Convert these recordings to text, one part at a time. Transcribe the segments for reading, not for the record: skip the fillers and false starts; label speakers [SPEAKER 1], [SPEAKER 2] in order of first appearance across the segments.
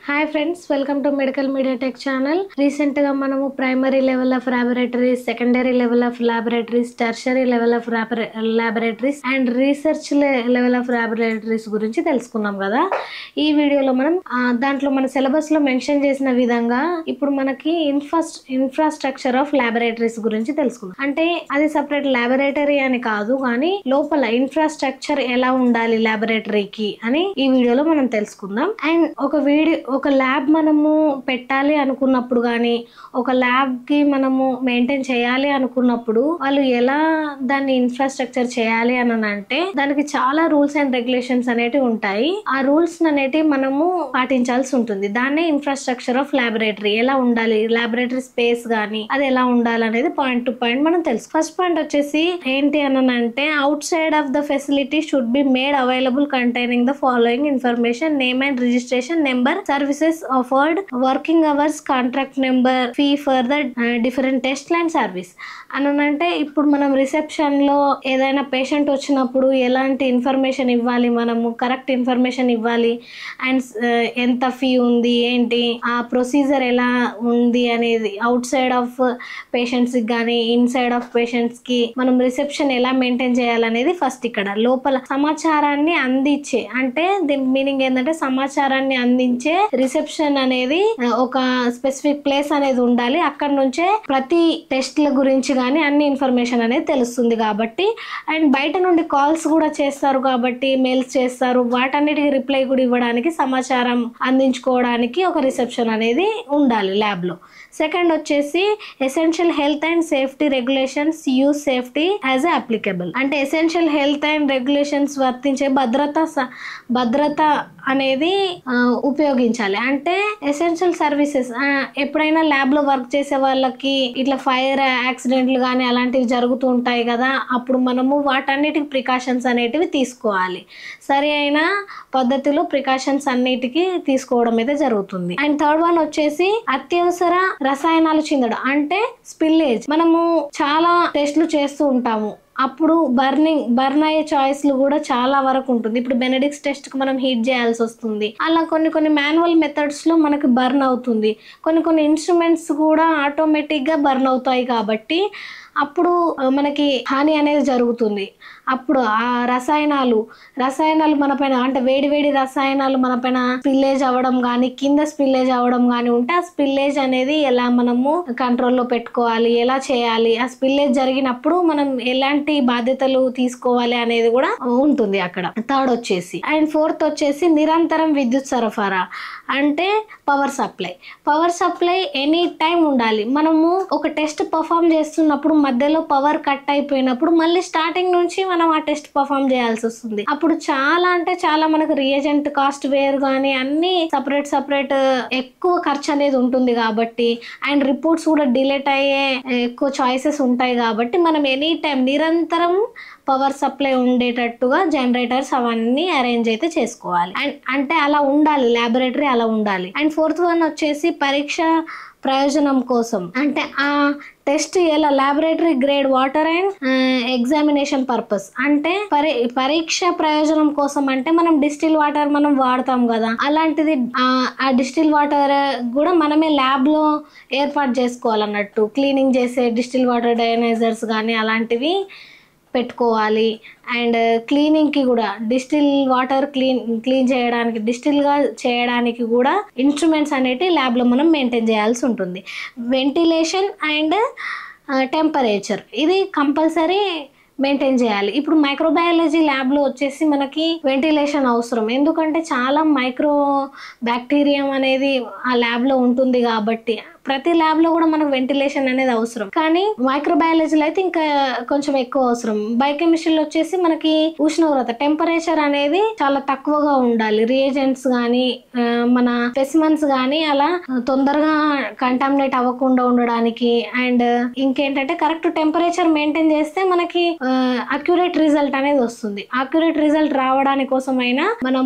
[SPEAKER 1] Hi friends, welcome to medical media tech channel. Recent గా మనము primary level of laboratories, secondary level of laboratories, tertiary level of laboratories and research level of laboratories గురించి తెలుసుకున్నాం కదా. ఈ వీడియోలో మనం దాంట్లో మన సిలబస్ లో మెన్షన్ చేసిన విధంగా ఇప్పుడు మనకి ఇన్ఫ్రాస్ట్రక్చర్ ఆఫ్ ల్యాబొరేటరీస్ గురించి తెలుసుకున్నాం. అంటే అది సపరేట్ ల్యాబొరేటరీ అని కాదు, కానీ లోపల ఇన్ఫ్రాస్ట్రక్చర్ ఎలా ఉండాలి ల్యాబొరేటరీకి అని ఈ వీడియోలో మనం తెలుసుకుందాం. అండ్ ఒక ల్యాబ్ మనము పెట్టాలి అనుకున్నప్పుడు కానీ ఒక ల్యాబ్ కి మనము మెయింటైన్ చేయాలి అనుకున్నప్పుడు వాళ్ళు ఎలా దాన్ని ఇన్ఫ్రాస్ట్రక్చర్ చేయాలి అని అంటే దానికి చాలా రూల్స్ అండ్ రెగ్యులేషన్స్ అనేటివి ఉంటాయి. ఆ రూల్స్ అనేటివి మనము పాటించాల్సి ఉంటుంది. దాన్నే ఇన్ఫ్రాస్ట్రక్చర్ ఆఫ్ ల్యాబొరేటరీ ఎలా ఉండాలి, ల్యాబొరేటరీ స్పేస్ గానీ అది ఎలా ఉండాలి అనేది పాయింట్ టు పాయింట్ మనం తెలుసు. ఫస్ట్ పాయింట్ వచ్చేసి ఏంటి అని అంటే out side of the facility should be made available containing the following information: name and registration number, services offered, working hours, contract number, fee for the different test and service అని అంటే ఇప్పుడు మనం reception లో ఏదైనా patient వచ్చినప్పుడు ఎలాంటి information ఇవ్వాలి, మనము కరెక్ట్ ఇన్ఫర్మేషన్ ఇవ్వాలి అండ్ ఎంత ఫీ ఉంది ఏంటి, ఆ ప్రొసీజర్ ఎలా ఉంది అనేది అవుట్ సైడ్ ఆఫ్ పేషెంట్స్ కి కానీ ఇన్ సైడ్ ఆఫ్ పేషెంట్స్ కి మనం రిసెప్షన్ ఎలా మెయింటైన్ చేయాలనేది ఫస్ట్. ఇక్కడ లోపల సమాచారాన్ని అందించే, అంటే దీని మీనింగ్ ఏంటంటే సమాచారాన్ని అందించే రిసెప్షన్ అనేది ఒక స్పెసిఫిక్ ప్లేస్ అనేది ఉండాలి. అక్కడ నుంచే ప్రతి టెస్ట్ల గురించి కానీ అన్ని ఇన్ఫర్మేషన్ అనేది తెలుస్తుంది కాబట్టి. అండ్ బయట నుండి కాల్స్ కూడా చేస్తారు కాబట్టి, మెయిల్స్ చేస్తారు, వాటన్నిటికి రిప్లై కూడా ఇవ్వడానికి, సమాచారం అందించుకోవడానికి ఒక రిసెప్షన్ అనేది ఉండాలి ల్యాబ్ లో. సెకండ్ వచ్చేసి essential health and safety regulations use safety as applicable. అంటే ఎసెన్షియల్ హెల్త్ అండ్ రెగ్యులేషన్స్ వర్తించే భద్రత అనేది ఉపయోగించాలి. అంటే ఎసెన్షియల్ సర్వీసెస్ ఎప్పుడైనా ల్యాబ్ లో వర్క్ చేసే వాళ్ళకి ఇట్లా ఫైర్ యాక్సిడెంట్లు కానీ అలాంటివి జరుగుతూ ఉంటాయి కదా, అప్పుడు మనము వాటన్నిటికి ప్రికాషన్స్ అనేటివి తీసుకోవాలి. సరి అయిన పద్ధతిలో ప్రికాషన్స్ అన్నిటికీ తీసుకోవడం అయితే జరుగుతుంది. అండ్ థర్డ్ వన్ వచ్చేసి అత్యవసర రసాయనాలు చిందడం, అంటే స్పిల్లేజ్. మనము చాలా టెస్ట్లు చేస్తూ ఉంటాము, అప్పుడు బర్న్ అయ్యే చాయిస్లు కూడా చాలా వరకు ఉంటుంది. ఇప్పుడు బెనెడిక్స్ టెస్ట్ కి మనం హీట్ చేయాల్సి వస్తుంది. అలా కొన్ని మాన్యువల్ మెథడ్స్ లో మనకి బర్న్ అవుతుంది. కొన్ని ఇన్స్ట్రుమెంట్స్ కూడా ఆటోమేటిక్ గా బర్న్ అవుతాయి కాబట్టి అప్పుడు మనకి హాని అనేది జరుగుతుంది. అప్పుడు ఆ రసాయనాలు మన పైన, అంటే వేడి రసాయనాలు మన పైన స్పిల్లేజ్ అవ్వడం కానీ కింద స్పిల్లేజ్ అవ్వడం కానీ ఉంటే ఆ స్పిల్లేజ్ అనేది ఎలా మనము కంట్రోల్లో పెట్టుకోవాలి, ఎలా చేయాలి, ఆ స్పిల్లేజ్ జరిగినప్పుడు మనం ఎలాంటి బాధ్యతలు తీసుకోవాలి అనేది కూడా ఉంటుంది అక్కడ. థర్డ్ వచ్చేసి అండ్ ఫోర్త్ వచ్చేసి నిరంతరం విద్యుత్ సరఫరా, అంటే పవర్ సప్లై ఎనీ టైం ఉండాలి. మనము ఒక టెస్ట్ పర్ఫామ్ చేస్తున్నప్పుడు మధ్యలో పవర్ కట్ అయిపోయినప్పుడు మళ్ళీ స్టార్టింగ్ నుంచి మనం ఆ టెస్ట్ పర్ఫామ్ చేయాల్సి వస్తుంది. అప్పుడు చాలా మనకు రియేజెంట్ కాస్ట్ వేరు కానీ అన్ని సపరేట్ ఎక్కువ ఖర్చు అనేది ఉంటుంది కాబట్టి, అండ్ రిపోర్ట్స్ కూడా డిలేట్ అయ్యే ఎక్కువ చాయిసెస్ ఉంటాయి కాబట్టి మనం ఎనీ టైం నిరంతరం పవర్ సప్లై ఉండేటట్టుగా జనరేటర్స్ అవన్నీ అరేంజ్ అయితే చేసుకోవాలి. అండ్ అంటే అలా ఉండాలి, ల్యాబొరేటరీ అలా ఉండాలి. అండ్ ఫోర్త్ వన్ వచ్చేసి పరీక్ష ప్రయోజనం కోసం, అంటే ఆ టెస్ట్ ఎలా laboratory grade water and examination purpose, అంటే పరీక్ష ప్రయోజనం కోసం అంటే మనం డిస్టిల్ వాటర్ మనం వాడతాం కదా, అలాంటిది ఆ డిస్టిల్ వాటర్ కూడా మనమే ల్యాబ్ లో ఏర్పాటు చేసుకోవాలన్నట్టు. క్లీనింగ్ చేసే డిస్టిల్ వాటర్ డయనైజర్స్ కానీ అలాంటివి పెట్టుకోవాలి. అండ్ క్లీనింగ్కి కూడా డిస్టిల్ వాటర్ క్లీన్ చేయడానికి, డిస్టిల్గా చేయడానికి కూడా ఇన్స్ట్రుమెంట్స్ అనేవి ల్యాబ్లో మనం మెయింటైన్ చేయాల్సి ఉంటుంది. వెంటిలేషన్ అండ్ టెంపరేచర్ ఇది కంపల్సరీ మెయింటైన్ చేయాలి. ఇప్పుడు మైక్రోబయాలజీ ల్యాబ్లో వచ్చేసి మనకి వెంటిలేషన్ అవసరం, ఎందుకంటే చాలా మైక్రో బ్యాక్టీరియం అనేది ఆ ల్యాబ్లో ఉంటుంది కాబట్టి ప్రతి ల్యాబ్ లో కూడా మనకు వెంటిలేషన్ అనేది అవసరం. కానీ మైక్రోబయాలజీలో అయితే ఇంకా కొంచెం ఎక్కువ అవసరం. బయోకెమిస్ట్రీలో వచ్చేసి మనకి ఉష్ణోగ్రత టెంపరేచర్ అనేది చాలా తక్కువగా ఉండాలి. రియేజెంట్స్ కానీ మన స్పెసిమన్స్ కానీ అలా తొందరగా కంటామినేట్ అవ్వకుండా ఉండడానికి. అండ్ ఇంకేంటంటే కరెక్ట్ టెంపరేచర్ మెయింటైన్ చేస్తే మనకి అక్యురేట్ రిజల్ట్ అనేది వస్తుంది. అక్యురేట్ రిజల్ట్ రావడానికి కోసమైనా మనం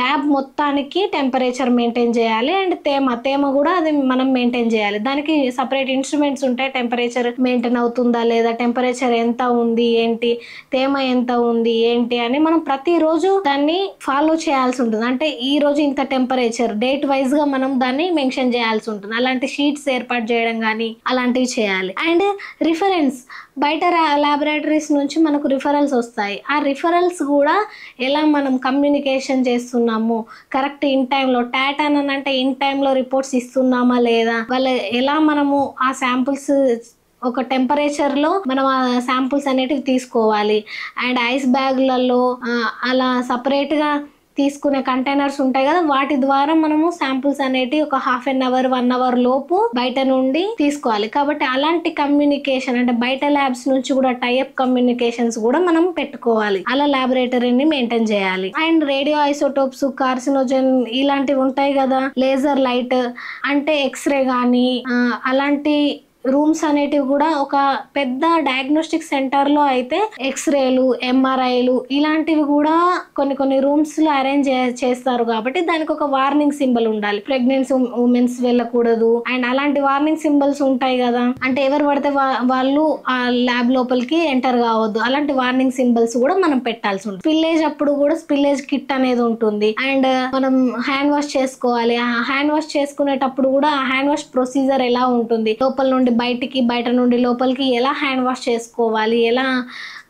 [SPEAKER 1] ల్యాబ్ మొత్తానికి టెంపరేచర్ మెయింటైన్ చేయాలి అండ్ తేమ కూడా అది మనం మెయింటైన్ చేయాలి. దానికి సపరేట్ ఇన్స్ట్రుమెంట్స్ ఉంటాయి. టెంపరేచర్ మెయింటైన్ అవుతుందా లేదా, టెంపరేచర్ ఎంత ఉంది ఏంటి, తేమ ఎంత ఉంది ఏంటి అని మనం ప్రతిరోజు దాన్ని ఫాలో చేయాల్సి ఉంటుంది. అంటే ఈ రోజు ఇంత టెంపరేచర్ డేట్ వైజ్ గా మనం దాన్ని మెన్షన్ చేయాల్సి ఉంటుంది. అలాంటి షీట్స్ ఏర్పాటు చేయడం కానీ అలాంటివి చేయాలి. అండ్ రిఫరెన్స్, బయట ల్యాబొరేటరీస్ నుంచి మనకు రిఫరల్స్ వస్తాయి. ఆ రిఫరల్స్ కూడా ఎలా మనం కమ్యూనికేషన్ చేస్తున్నాము, కరెక్ట్ ఇన్ టైంలో టాట్ అని అంటే ఇన్ టైంలో రిపోర్ట్స్ ఇస్తున్నామా లేదా, వాళ్ళు ఎలా మనము ఆ శాంపుల్స్ ఒక టెంపరేచర్లో మనం ఆ శాంపుల్స్ అనేటివి తీసుకోవాలి. అండ్ ఐస్ బ్యాగ్లలో అలా సపరేట్గా తీసుకునే కంటైనర్స్ ఉంటాయి కదా, వాటి ద్వారా మనము శాంపుల్స్ అనేటివి ఒక హాఫ్ అన్ అవర్ 1 అవర్ లోపు బయట నుండి తీసుకోవాలి. కాబట్టి అలాంటి కమ్యూనికేషన్ అంటే బయట ల్యాబ్స్ నుంచి కూడా టైఅప్ కమ్యూనికేషన్స్ కూడా మనం పెట్టుకోవాలి. అలా ల్యాబొరేటరీని మెయింటైన్ చేయాలి. అండ్ రేడియో ఐసోటోప్స్, కార్సినోజన్ ఇలాంటివి ఉంటాయి కదా, లేజర్ లైట్ అంటే ఎక్స్రే కానీ అలాంటి రూమ్స్ అనేటివి కూడా ఒక పెద్ద డయాగ్నోస్టిక్ సెంటర్లో అయితే ఎక్స్రేలు, ఎంఆర్ఐలు ఇలాంటివి కూడా కొన్ని రూమ్స్లో అరేంజ్ చేస్తారు. కాబట్టి దానికి ఒక వార్నింగ్ సింబల్ ఉండాలి. ప్రెగ్నెన్సీ ఉమెన్స్ వెళ్ళకూడదు అండ్ అలాంటి వార్నింగ్ సింబల్స్ ఉంటాయి కదా, అంటే ఎవరు పడితే వాళ్ళు ఆ ల్యాబ్ లోపలికి ఎంటర్ కావద్దు. అలాంటి వార్నింగ్ సింబల్స్ కూడా మనం పెట్టాల్సి ఉంటుంది. స్పిల్లేజ్ అప్పుడు కూడా స్పిల్లేజ్ కిట్ అనేది ఉంటుంది. అండ్ మనం హ్యాండ్ వాష్ చేసుకోవాలి. ఆ హ్యాండ్ వాష్ చేసుకునేటప్పుడు కూడా ఆ హ్యాండ్ వాష్ ప్రొసీజర్ ఎలా ఉంటుంది, లోపల నుండి బయటికి, బయట నుండి లోపలికి ఎలా హ్యాండ్ వాష్ చేసుకోవాలి, ఎలా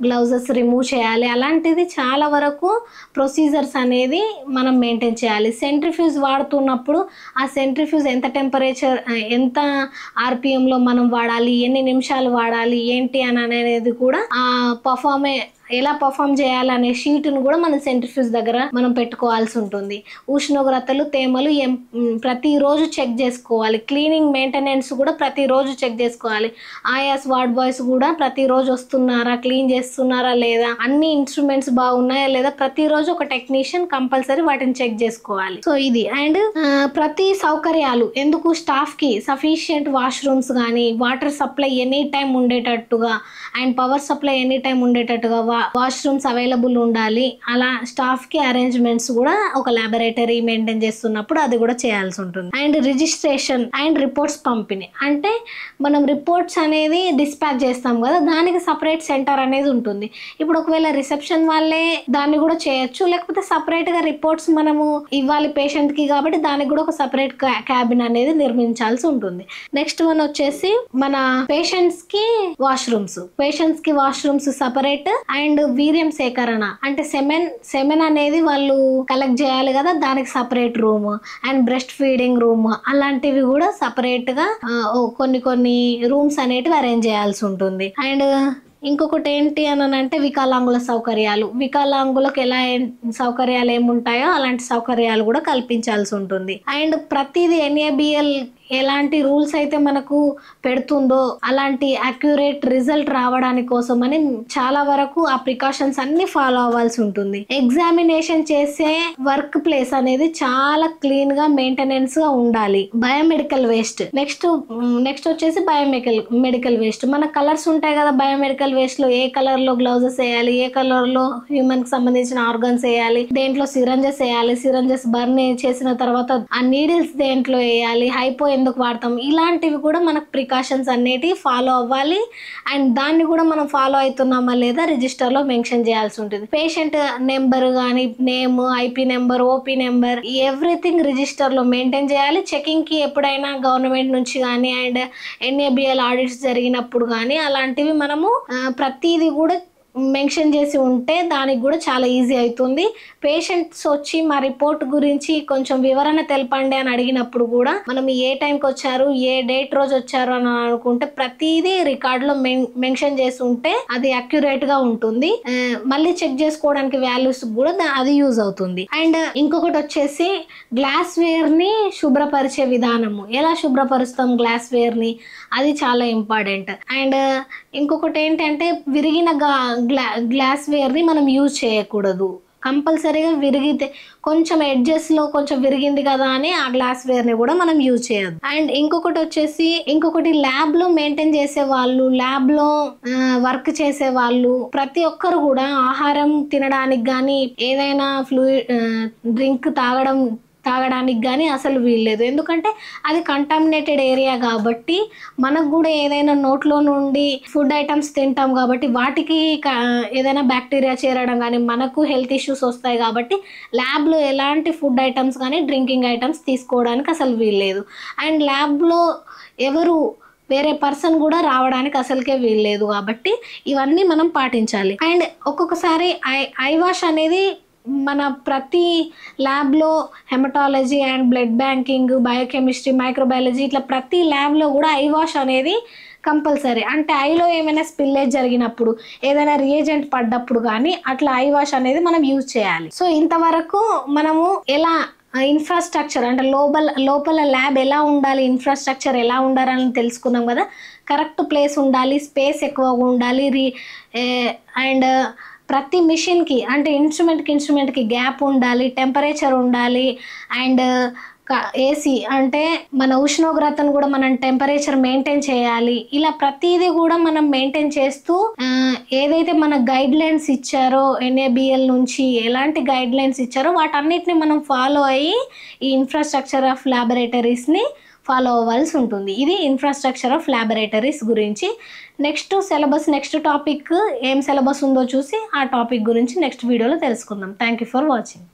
[SPEAKER 1] గ్లౌజెస్ రిమూవ్ చేయాలి, అలాంటిది చాలా వరకు ప్రొసీజర్స్ అనేది మనం మెయింటైన్ చేయాలి. సెంట్రిఫ్యూజ్ వాడుతున్నప్పుడు ఆ సెంట్రిఫ్యూజ్ ఎంత టెంపరేచర్, ఎంత ఆర్పిఎంలో మనం వాడాలి, ఎన్ని నిమిషాలు వాడాలి ఏంటి అని అనేది కూడా ఎలా పర్ఫామ్ చేయాలనే షీట్ను కూడా మన సెంట్రిఫ్యూజ్ దగ్గర మనం పెట్టుకోవాల్సి ఉంటుంది. ఉష్ణోగ్రతలు, తేమలు ప్రతిరోజు చెక్ చేసుకోవాలి. క్లీనింగ్ మెయింటెనెన్స్ కూడా ప్రతిరోజు చెక్ చేసుకోవాలి. ఆయాస్ వార్డ్ బాయ్స్ కూడా ప్రతిరోజు వస్తున్నారా, క్లీన్ చేస్తున్నారా లేదా, అన్ని ఇన్స్ట్రుమెంట్స్ బాగున్నాయా లేదా, ప్రతిరోజు ఒక టెక్నీషియన్ కంపల్సరీ వాటిని చెక్ చేసుకోవాలి. సో ఇది. అండ్ ప్రతి సౌకర్యాలు ఎందుకు, స్టాఫ్ కి సఫిషియంట్ వాష్రూమ్స్ కానీ, వాటర్ సప్లై ఎనీ టైం ఉండేటట్టుగా and power supply any time ఉండేటట్టుగా వాష్రూమ్స్ అవైలబుల్ ఉండాలి. అలా స్టాఫ్ కి అరేంజ్మెంట్స్ కూడా ఒక ల్యాబొరేటరీ మెయింటైన్ చేస్తున్నప్పుడు అది కూడా చేయాల్సి ఉంటుంది. అండ్ రిజిస్ట్రేషన్ అండ్ రిపోర్ట్స్ పంపిణీ, అంటే మనం రిపోర్ట్స్ అనేది డిస్పాచ్ చేస్తాం కదా, దానికి సపరేట్ సెంటర్ అనేది ఉంటుంది. ఇప్పుడు ఒకవేళ రిసెప్షన్ వాళ్ళే దాన్ని కూడా చేయొచ్చు, లేకపోతే సపరేట్ గా రిపోర్ట్స్ మనము ఇవ్వాలి పేషెంట్ కి కాబట్టి దానికి కూడా ఒక సపరేట్ క్యాబిన్ అనేది నిర్మించాల్సి ఉంటుంది. నెక్స్ట్ వన్ వచ్చేసి మన పేషెంట్స్ కి వాష్రూమ్స్ సపరేట్. అండ్ వీర్యం సేకరణ అంటే సెమెన్ అనేది వాళ్ళు కలెక్ట్ చేయాలి కదా, దానికి separate room. And breast feeding room అలాంటివి కూడా సపరేట్ గా కొన్ని రూమ్స్ అనేటివి అరేంజ్ చేయాల్సి ఉంటుంది. అండ్ ఇంకొకటి ఏంటి అని అంటే వికలాంగుల సౌకర్యాలు. వికలాంగులకు ఎలా సౌకర్యాలు ఏముంటాయో అలాంటి సౌకర్యాలు కూడా కల్పించాల్సి ఉంటుంది. అండ్ ప్రతిదీ NABL ఎలాంటి రూల్స్ అయితే మనకు పెడుతుందో అలాంటి అక్యురేట్ రిజల్ట్ రావడానికి కోసమని చాలా వరకు ఆ ప్రికాషన్స్ అన్ని ఫాలో అవ్వాల్సి ఉంటుంది. ఎగ్జామినేషన్ చేసే వర్క్ ప్లేస్ అనేది చాలా క్లీన్ గా మెయింటెనెన్స్ గా ఉండాలి. బయోమెడికల్ వేస్ట్ నెక్స్ట్ వచ్చేసి బయోమెడికల్ వేస్ట్. మన కలర్స్ ఉంటాయి కదా, బయోమెడికల్ వేస్ట్ లో ఏ కలర్ లో గ్లౌజెస్ వేయాలి, ఏ కలర్ లో హ్యూమన్ కి సంబంధించిన ఆర్గన్స్ వేయాలి, దేంట్లో సిరంజెస్ వేయాలి, సిరంజెస్ బర్న్ చేసిన తర్వాత ఆ నీడిల్స్ దేంట్లో వేయాలి, హైపో ఎందుకు వాడతాం, ఇలాంటివి కూడా మనకు ప్రికాషన్స్ అనేటివి ఫాలో అవ్వాలి. అండ్ దాన్ని కూడా మనం ఫాలో అవుతున్నామా లేదా రిజిస్టర్ లో మెన్షన్ చేయాల్సి ఉంటుంది. పేషెంట్ నెంబర్ కానీ, name, IP number, OP number, everything register లో మెయింటైన్ చేయాలి. చెకింగ్ కి ఎప్పుడైనా గవర్నమెంట్ నుంచి కానీ అండ్ NABL ఆడిట్స్ జరిగినప్పుడు కానీ అలాంటివి మనము ప్రతిదీ కూడా మెన్షన్ చేసి ఉంటే దానికి కూడా చాలా ఈజీ అవుతుంది. పేషెంట్స్ వచ్చి మా రిపోర్ట్ గురించి కొంచెం వివరణ తెలపండి అని అడిగినప్పుడు కూడా మనం ఏ టైంకి వచ్చారు, ఏ డేట్ రోజు వచ్చారు అని అనుకుంటే ప్రతిదీ రికార్డులో మెన్షన్ చేసి ఉంటే అది అక్యురేట్ గా ఉంటుంది. మళ్ళీ చెక్ చేసుకోవడానికి వాల్యూస్ కూడా అది యూజ్ అవుతుంది. అండ్ ఇంకొకటి వచ్చేసి గ్లాస్ వేర్ ని శుభ్రపరిచే విధానము. ఎలా శుభ్రపరుస్తాం గ్లాస్ వేర్ ని, అది చాలా ఇంపార్టెంట్. అండ్ ఇంకొకటి ఏంటంటే విరిగిన గ్లాస్ వేర్ ని మనం యూజ్ చేయకూడదు. కంపల్సరీగా విరిగితే కొంచెం ఎడ్జెస్లో కొంచెం విరిగింది కదా అని ఆ గ్లాస్ వేర్ని కూడా మనం యూజ్ చేయొద్దు. అండ్ ఇంకొకటి ల్యాబ్లో మెయింటైన్ చేసే వాళ్ళు, ల్యాబ్లో వర్క్ చేసే వాళ్ళు ప్రతి ఒక్కరు కూడా ఆహారం తినడానికి కానీ ఏదైనా డ్రింక్ తాగడానికి కానీ అసలు వీల్లేదు. ఎందుకంటే అది కంటామినేటెడ్ ఏరియా కాబట్టి మనకు కూడా ఏదైనా నోట్లో నుండి ఫుడ్ ఐటమ్స్ తింటాం కాబట్టి వాటికి ఏదైనా బ్యాక్టీరియా చేరడం కానీ మనకు హెల్త్ ఇష్యూస్ వస్తాయి. కాబట్టి ల్యాబ్లో ఎలాంటి ఫుడ్ ఐటమ్స్ కానీ డ్రింకింగ్ ఐటమ్స్ తీసుకోవడానికి అసలు వీల్లేదు. అండ్ ల్యాబ్లో వేరే పర్సన్ కూడా రావడానికి అసలుకే వీల్లేదు. కాబట్టి ఇవన్నీ మనం పాటించాలి. అండ్ ఒక్కొక్కసారి ఐ వాష్ అనేది మన ప్రతి ల్యాబ్లో haematology and blood banking, biochemistry, microbiology ఇట్లా ప్రతి ల్యాబ్లో కూడా ఐ వాష్ అనేది కంపల్సరీ. అంటే ఐలో ఏమైనా స్పిల్లేజ్ జరిగినప్పుడు, ఏదైనా రియేజెంట్ పడ్డప్పుడు కానీ అట్లా ఐ వాష్ అనేది మనం యూజ్ చేయాలి. సో ఇంతవరకు మనము ఎలా ఇన్ఫ్రాస్ట్రక్చర్ అంటే లోపల ల్యాబ్ ఎలా ఉండాలి, ఇన్ఫ్రాస్ట్రక్చర్ ఎలా ఉండాలని తెలుసుకున్నాం కదా. కరెక్ట్ ప్లేస్ ఉండాలి, స్పేస్ ఎక్కువగా ఉండాలి, అండ్ ప్రతి మిషన్కి అంటే ఇన్స్ట్రుమెంట్కి గ్యాప్ ఉండాలి, టెంపరేచర్ ఉండాలి, అండ్ ఏసీ అంటే మన ఉష్ణోగ్రతను కూడా మనం టెంపరేచర్ మెయింటైన్ చేయాలి. ఇలా ప్రతిదీ కూడా మనం మెయింటైన్ చేస్తూ ఏదైతే మన గైడ్ లైన్స్ ఇచ్చారో NABL నుంచి ఎలాంటి గైడ్ లైన్స్ ఇచ్చారో వాటన్నిటిని మనం ఫాలో అయ్యి ఈ ఇన్ఫ్రాస్ట్రక్చర్ ఆఫ్ ల్యాబొరేటరీస్ని ఫాలో అవ్వాల్సి ఉంటుంది. ఇది ఇన్ఫ్రాస్ట్రక్చర్ ఆఫ్ ల్యాబొరేటరీస్ గురించి. నెక్స్ట్ టాపిక్ ఏం సిలబస్ ఉందో చూసి ఆ టాపిక్ గురించి నెక్స్ట్ వీడియోలో తెలుసుకుందాం. Thank you for watching.